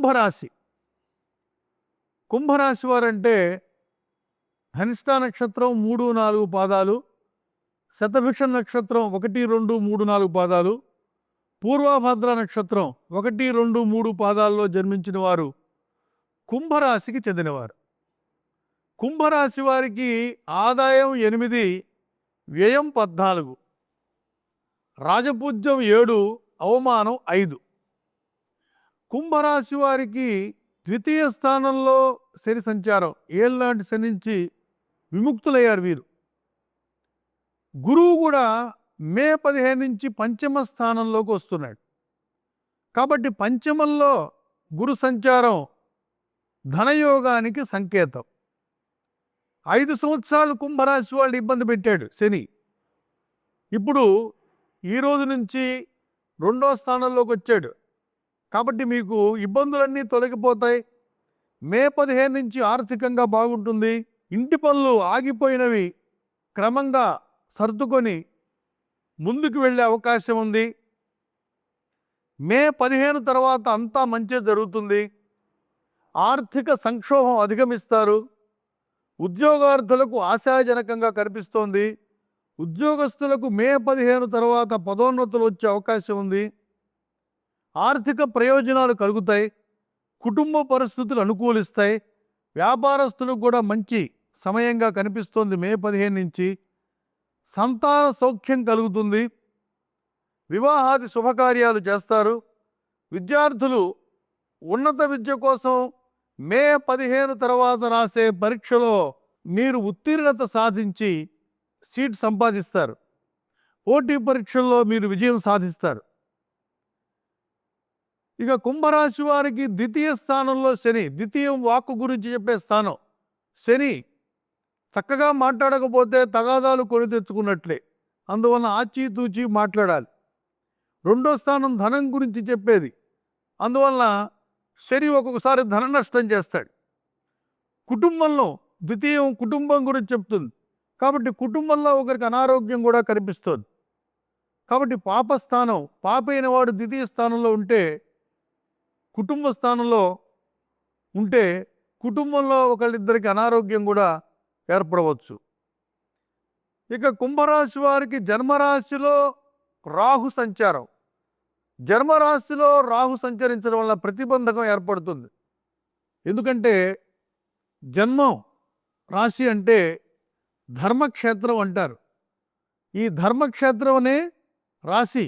కుంభరాశి. కుంభరాశి వారంటే ధనిష్ట నక్షత్రం 3, 4 పాదాలు, శతభిష నక్షత్రం 1, 2, 3, 4 పాదాలు, పూర్వభద్ర నక్షత్రం 1, 2, 3 పాదాల్లో జన్మించిన వారు కుంభరాశికి చెందినవారు. కుంభరాశి వారికి ఆదాయం 8, వ్యయం 14, రాజపూజ్యం 7, అవమానం 5. కుంభరాశి వారికి ద్వితీయ స్థానంలో శని సంచారం, ఏళ్ళనాటి శని నుంచి విముక్తులయ్యారు వీరు. గురువు కూడా మే 15 నుంచి పంచమ స్థానంలోకి వస్తున్నాడు. కాబట్టి పంచమంలో గురు సంచారం ధనయోగానికి సంకేతం. 5 సంవత్సరాలు కుంభరాశి వాళ్ళు ఇబ్బంది పెట్టాడు శని. ఇప్పుడు ఈ రోజు నుంచి 2వ స్థానంలోకి వచ్చాడు. కాబట్టి మీకు ఇబ్బందులన్నీ తొలగిపోతాయి. మే 15 నుంచి ఆర్థికంగా బాగుంటుంది. ఇంటి పనులు ఆగిపోయినవి క్రమంగా సర్దుకొని ముందుకు వెళ్ళే అవకాశం ఉంది. మే 15 తర్వాత అంతా మంచి జరుగుతుంది. ఆర్థిక సంక్షోభం అధిగమిస్తారు. ఉద్యోగార్థులకు ఆశాజనకంగా కనిపిస్తోంది. ఉద్యోగస్తులకు మే 15 తర్వాత పదోన్నతులు వచ్చే అవకాశం ఉంది. ఆర్థిక ప్రయోజనాలు కలుగుతాయి. కుటుంబ పరిస్థితులు అనుకూలిస్తాయి. వ్యాపారస్తులకు కూడా మంచి సమయంగా కనిపిస్తోంది మే 15 నుంచి. సంతాన సౌఖ్యం కలుగుతుంది. వివాహాది శుభకార్యాలు చేస్తారు. విద్యార్థులు ఉన్నత విద్య కోసం మే 15 తర్వాత రాసే పరీక్షలో మీరు ఉత్తీర్ణత సాధించి సీట్ సంపాదిస్తారు. పోటీ పరీక్షల్లో మీరు విజయం సాధిస్తారు. ఇక కుంభరాశి వారికి ద్వితీయ స్థానంలో శని, ద్వితీయం వాక్కు గురించి చెప్పే స్థానం. శని చక్కగా మాట్లాడకపోతే తగాదాలు కొని తెచ్చుకున్నట్లే. అందువలన ఆచితూచి మాట్లాడాలి. 2వ స్థానం ధనం గురించి చెప్పేది. అందువలన శని ఒక్కొక్కసారి ధన నష్టం చేస్తాడు. కుటుంబంలో ద్వితీయం కుటుంబం గురించి చెప్తుంది. కాబట్టి కుటుంబంలో ఒకరికి అనారోగ్యం కూడా కనిపిస్తుంది. కాబట్టి పాపస్థానం, పాపైన వాడు ద్వితీయ స్థానంలో ఉంటే, కుటుంబ స్థానంలో ఉంటే కుటుంబంలో ఒకళ్ళిద్దరికి అనారోగ్యం కూడా ఏర్పడవచ్చు. ఇక కుంభరాశి వారికి జన్మరాశిలో రాహు సంచారం. జన్మరాశిలో రాహు సంచరించడం వల్ల ప్రతిబంధకం ఏర్పడుతుంది. ఎందుకంటే జన్మం రాశి అంటే ధర్మక్షేత్రం అంటారు. ఈ ధర్మక్షేత్రం అనే రాశి,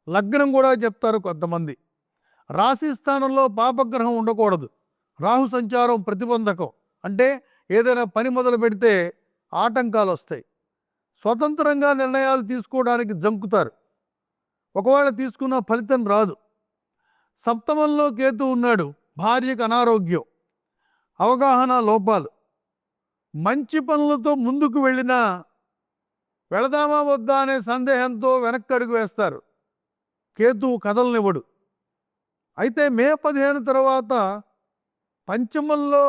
లగ్నం కూడా చెప్తారు కొంతమంది. రాశి స్థానంలో పాపగ్రహం ఉండకూడదు. రాహు సంచారం ప్రతిబంధకం. అంటే ఏదైనా పని మొదలు పెడితే ఆటంకాలు వస్తాయి. స్వతంత్రంగా నిర్ణయాలు తీసుకోవడానికి జంకుతారు. ఒకవేళ తీసుకున్న ఫలితం రాదు. సప్తమంలో కేతు ఉన్నాడు. భార్యకు అనారోగ్యం, అవగాహన లోపాలు. మంచి పనులతో ముందుకు వెళ్ళినా వెళదామా వద్దా అనే సందేహంతో వెనక్కి అడుగు వేస్తారు. కేతువు కదలనివ్వడు. అయితే మే 15 తర్వాత పంచమంలో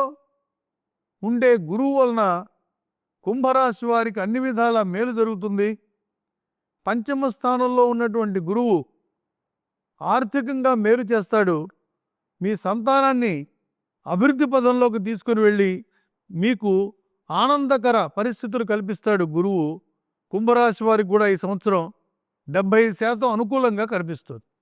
ఉండే గురువు వలన కుంభరాశి వారికి అన్ని విధాల మేలు జరుగుతుంది. పంచమ స్థానంలో ఉన్నటువంటి గురువు ఆర్థికంగా మేలు చేస్తాడు. మీ సంతానాన్ని అభివృద్ధి పదంలోకి తీసుకుని వెళ్ళి మీకు ఆనందకర పరిస్థితులు కల్పిస్తాడు గురువు. కుంభరాశి వారికి కూడా ఈ సంవత్సరం 75% అనుకూలంగా కనిపిస్తుంది.